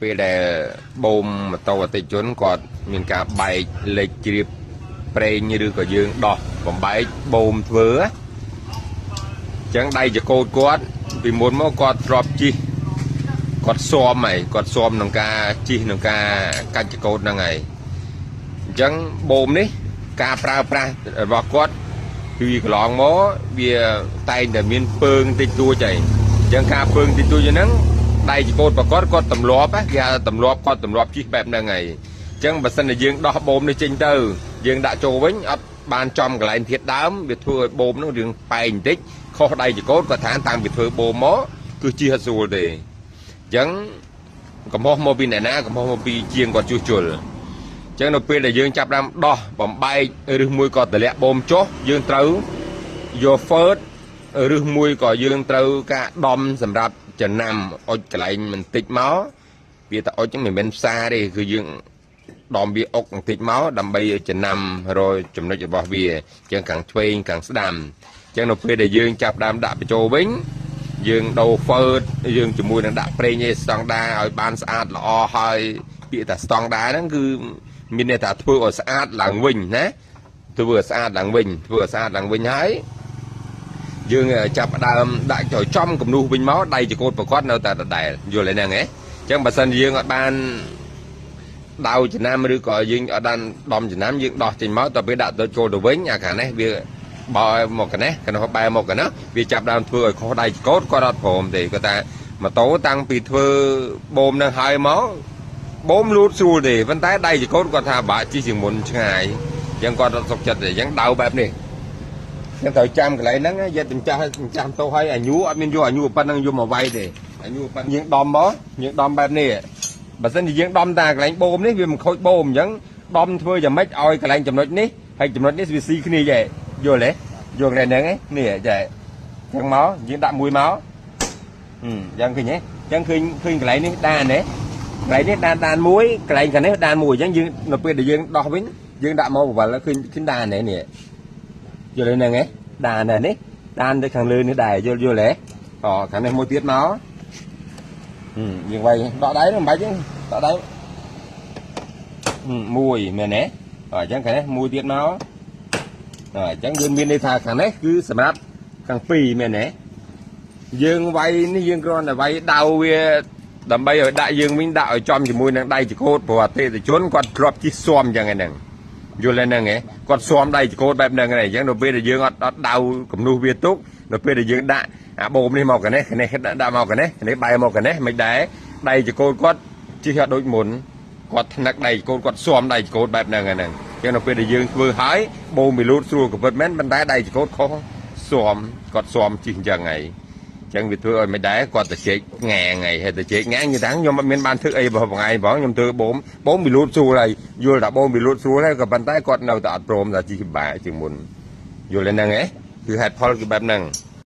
ពេលដែលបូមម៉ូតូអតិថិជនគាត់មានការបែកលេខជ្រាបប្រេងឬក៏យើងដោះបំបែកបូមធ្វើអញ្ចឹងដៃចកោតគាត់ពីមុនមកគាត់ធ្លាប់ជីគាត់ស៊ាំហើយគាត់ស៊ាំក្នុងការជីក្នុងការកាច់ចកោតហ្នឹងហើយអញ្ចឹងបូមនេះការប្រើប្រាស់របស់គាត់ពីកន្លងមកវាតែងតែមានពើងតិចតួចហើយអញ្ចឹងការពើងតិចតួចហ្នឹងដៃចកោតប្រកបគាត់ទម្លាប់គេហៅទម្លាប់គាត់ទម្លាប់ជីបែបហ្នឹងហើយអញ្ចឹងបើសិនជាយើងដោះបូមនេះចេញទៅយើងដាក់ចូលវិញអត់បានចំកន្លែងធាតុដើមវាធ្វើឲ្យបូមនោះរឿងប៉ែងបន្តិចខុសដៃចកោតគាត់ថាតាំងពីធ្វើបូមមកគឺជីហត់ស្រួលទេអញ្ចឹងកំហុសមកពីអ្នកណាកំហុសមកពីជាងគាត់ជួសជុលអញ្ចឹងនៅពេលដែលយើងចាប់ដើមដោះបំបែកឬមួយក៏តម្លាក់បូមចុះយើងត្រូវយកហ្វឺតឬមួយក៏យើងត្រូវការដំសម្រាប់ចំណាំអុចកន្លែងបន្តិចមកវាតែអុចហ្នឹងមិនមែនផ្សារទេគឺយើងដំវាអុកបន្តិចមកដើម្បីចំណាំរយចំណុចរបស់វាអញ្ចឹងខាងឆ្វេងខាងស្ដាំអញ្ចឹងនៅពេលដែលយើងចាប់ដើមដាក់បញ្ចូលវិញយើងដូរហ្វឺតយើងជាមួយនឹងដាក់ប្រេងឯស្តង់ដាឲ្យបានស្អាតល្អហើយពាក្យថាស្តង់ដាហ្នឹងគឺមានន័យថាធ្វើឲ្យស្អាតឡើងវិញណាធ្វើឲ្យស្អាតឡើងវិញហើយយើងចាប់ដើមដាក់ចូលចំគំនូសវិញមកដៃចកោតប្រកបនៅតែដដែលយល់ហ្នឹងហ៎អញ្ចឹងបើសិនយើងអត់បានដោចំណាំឬក៏យើងអត់បានដំចំណាំយើងដោះចេញមកតទៅពេលដាក់ទៅចូលទៅវិញអាខាងនេះវាបើមកកណេះកណោះបែរមកកណោះវាចាប់ដើមធ្វើឲ្យខុសដៃចកោតគាត់អត់ព្រមទេគាត់ថាម៉ូតូតាំងពីធ្វើបូមនឹងហើយមកបូមលូតស្រួលទេប៉ុន្តែដៃចកោតគាត់ថាបាក់ជីជាងមុនឆ្ងាយអញ្ចឹងគាត់អត់សុខចិត្តទេអញ្ចឹងដៅបែបនេះខ្ញុំត្រូវចាំកន្លែងហ្នឹងយកទៅចាំទៅឲ្យអាយុអត់មានយកអាយុប៉ុណ្ណឹងយកមកវាយទេអាយុប៉ុណ្ណឹងយើងដំមកយើងដំបែបនេះបើសិនជាយើងដំតាកន្លែងបូមនេះវាមិនខូចបូមអញ្ចឹងដំធ្វើយ៉ាងម៉េចឲ្យកន្លែងចំណុចនេះហើយចំណុចនេះវាស៊ីគ្នាចេះយល់ទេយល់កន្លែងហ្នឹងនេះចេះអញ្ចឹងមកយើងដាក់មួយមកយ៉ាងឃើញទេអញ្ចឹងឃើញកន្លែងនេះដានទេកន្លែងនេះដានមួយកន្លែងខាងនេះដានមួយអញ្ចឹងយើងនៅពេលដែលយើងដោះវិញយើងដាក់មកបវលឃើញដានទេនេះយល់ហ្នឹងហ៎ដាននេះដានទៅខាងលើនេះដែរយល់ទេខាងនេះមួយទៀតមកយើងវាយដកដៃមិនបាច់ទេដកដៃមួយមែនទេអញ្ចឹងខាងនេះមួយទៀតមកអញ្ចឹងយើងមានន័យថាខាងនេះគឺសម្រាប់ខាងពីរមែនទេយើងវាយនេះយើងគ្រាន់តែវាយដៅវាដើម្បីឲ្យដាក់យើងវិញដាក់ឲ្យចំជាមួយនឹងដៃចកោតព្រោះអតិថិជនគាត់ធ្លាប់ជិះស៊ាំអញ្ចឹងហ្នឹងយល់ហ្នឹងហ៎គាត់ស៊ាំដៃចកោតបែបហ្នឹងហើយអញ្ចឹងនៅពេលដែលយើងអត់ដៅគំនូសវាទុកនៅពេលដែលយើងដាក់អាបូមនេះមកកណេះដាក់មកកណេះបែរមកកណេះមិនដែរដៃចកោតគាត់ជិះអត់ដូចមុនគាត់ថ្នាក់ដៃចកោតគាត់ស៊ាំដៃចកោតបែបហ្នឹងហ្នឹងអញ្ចឹងនៅពេលដែលយើងធ្វើហើយបូមវាលូតស្រួលក៏ពិតមែនប៉ុន្តែដៃចកោតខុសស៊ាំគាត់ស៊ាំជិះអញ្ចឹងហើយអញ្ចឹងវាធ្វើឲ្យមិនដែរគាត់ទៅជែកងាងហើយទៅជែកងាងនិយាយថាខ្ញុំអត់មានបានធ្វើអីរបស់បងឯងផងខ្ញុំធ្វើបូមវាលូតស្រួលហើយយល់ថាបូមវាលូតស្រួលហើយក៏ប៉ុន្តែគាត់នៅតែអត់ព្រមថាជិះពិបាកជាងមុនយល់ហ្នឹងហ៎គឺហេតុផលគឺបែបហ្នឹង